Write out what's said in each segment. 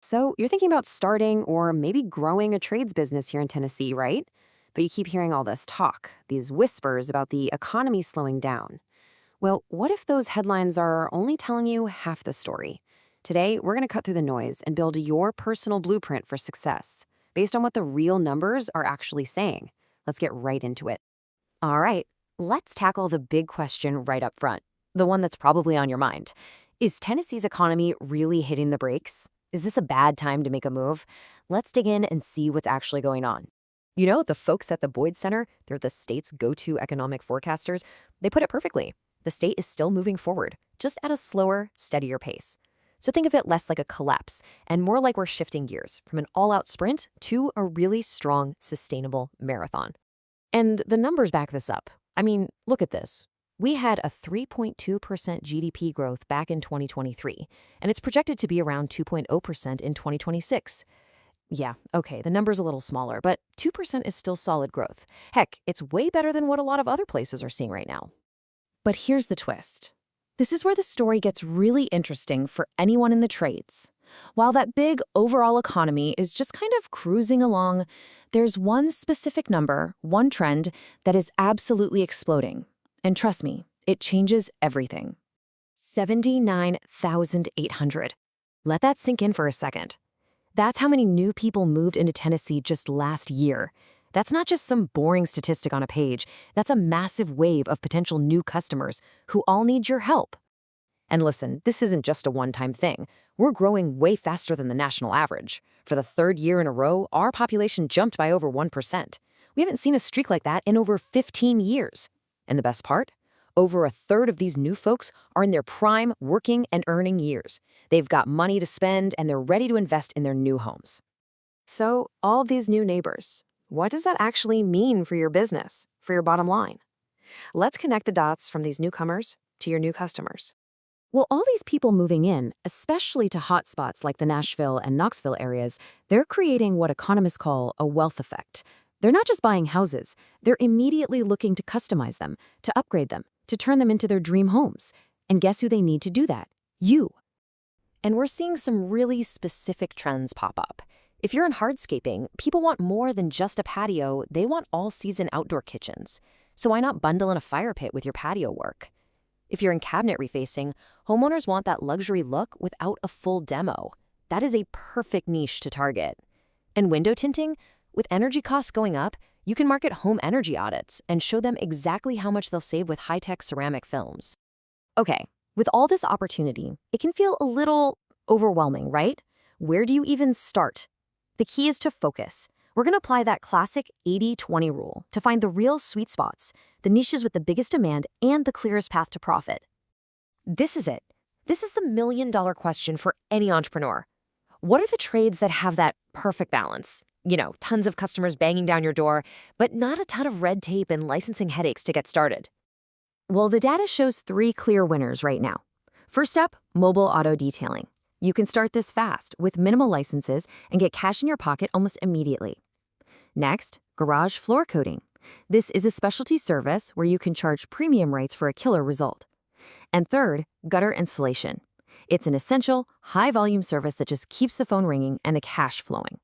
So, you're thinking about starting or maybe growing a trades business here in Tennessee, right? But you keep hearing all this talk, these whispers about the economy slowing down. Well, what if those headlines are only telling you half the story? Today, we're going to cut through the noise and build your personal blueprint for success based on what the real numbers are actually saying. Let's get right into it. All right, let's tackle the big question right up front, the one that's probably on your mind. Is Tennessee's economy really hitting the brakes? Is this a bad time to make a move? Let's dig in and see what's actually going on. You know, the folks at the Boyd Center, they're the state's go-to economic forecasters. They put it perfectly. The state is still moving forward, just at a slower, steadier pace. So think of it less like a collapse and more like we're shifting gears from an all-out sprint to a really strong, sustainable marathon. And the numbers back this up. I mean, look at this. We had a 3.2% GDP growth back in 2023, and it's projected to be around 2.0% in 2026. Yeah, okay, the number's a little smaller, but 2% is still solid growth. Heck, it's way better than what a lot of other places are seeing right now. But here's the twist. This is where the story gets really interesting for anyone in the trades. While that big overall economy is just kind of cruising along, there's one specific number, one trend, that is absolutely exploding. And trust me, it changes everything. 79,800. Let that sink in for a second. That's how many new people moved into Tennessee just last year. That's not just some boring statistic on a page. That's a massive wave of potential new customers who all need your help. And listen, this isn't just a one-time thing. We're growing way faster than the national average. For the third year in a row, our population jumped by over 1%. We haven't seen a streak like that in over 15 years. And the best part? Over a third of these new folks are in their prime working and earning years. They've got money to spend and they're ready to invest in their new homes. So, all these new neighbors, what does that actually mean for your business, for your bottom line? Let's connect the dots from these newcomers to your new customers. Well, all these people moving in, especially to hotspots like the Nashville and Knoxville areas, they're creating what economists call a wealth effect. They're not just buying houses, they're immediately looking to customize them, to upgrade them, to turn them into their dream homes. And guess who they need to do that? You. And we're seeing some really specific trends pop up. If you're in hardscaping, people want more than just a patio, they want all-season outdoor kitchens. So why not bundle in a fire pit with your patio work? If you're in cabinet refacing, homeowners want that luxury look without a full demo. That is a perfect niche to target. And window tinting? With energy costs going up, you can market home energy audits and show them exactly how much they'll save with high-tech ceramic films. Okay, with all this opportunity, it can feel a little overwhelming, right? Where do you even start? The key is to focus. We're going to apply that classic 80-20 rule to find the real sweet spots, the niches with the biggest demand, and the clearest path to profit. This is it. This is the million-dollar question for any entrepreneur. What are the trades that have that perfect balance? You know, tons of customers banging down your door, but not a ton of red tape and licensing headaches to get started. Well, the data shows 3 clear winners right now. First up, mobile auto detailing. You can start this fast with minimal licenses and get cash in your pocket almost immediately. Next, garage floor coating. This is a specialty service where you can charge premium rates for a killer result. And third, gutter installation. It's an essential, high-volume service that just keeps the phone ringing and the cash flowing.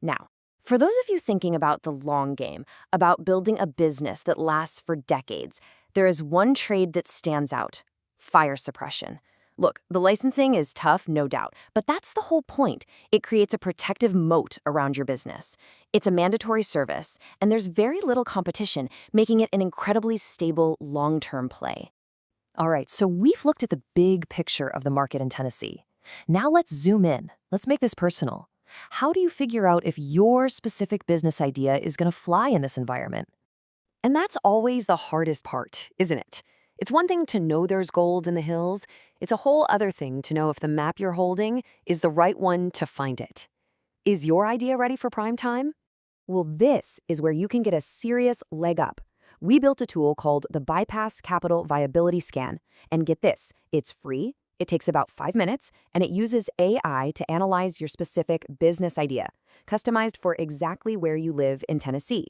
Now, for those of you thinking about the long game, about building a business that lasts for decades, there is one trade that stands out: fire suppression. Look, the licensing is tough, no doubt, but that's the whole point. It creates a protective moat around your business. It's a mandatory service, and there's very little competition, making it an incredibly stable, long-term play. All right, so we've looked at the big picture of the market in Tennessee. Now let's zoom in. Let's make this personal. How do you figure out if your specific business idea is going to fly in this environment? And that's always the hardest part, isn't it? It's one thing to know there's gold in the hills. It's a whole other thing to know if the map you're holding is the right one to find it. Is your idea ready for prime time? Well, this is where you can get a serious leg up. We built a tool called the Bypass Capital Viability Scan. And get this, it's free, it takes about 5 minutes, and it uses AI to analyze your specific business idea, customized for exactly where you live in Tennessee.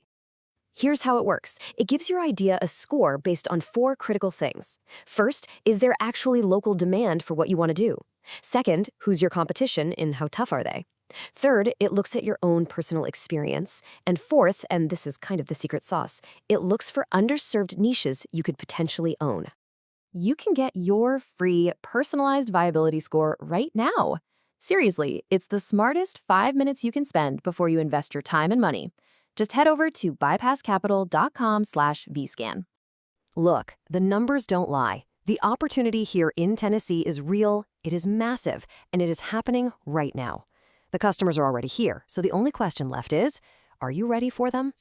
Here's how it works. It gives your idea a score based on 4 critical things. First, is there actually local demand for what you want to do? Second, who's your competition and how tough are they? Third, it looks at your own personal experience. And fourth, and this is kind of the secret sauce, it looks for underserved niches you could potentially own. You can get your free personalized viability score right now. Seriously, it's the smartest 5 minutes you can spend before you invest your time and money. Just head over to bypasscapital.com/vscan. Look, the numbers don't lie. The opportunity here in Tennessee is real, it is massive, and it is happening right now. The customers are already here, so the only question left is, are you ready for them?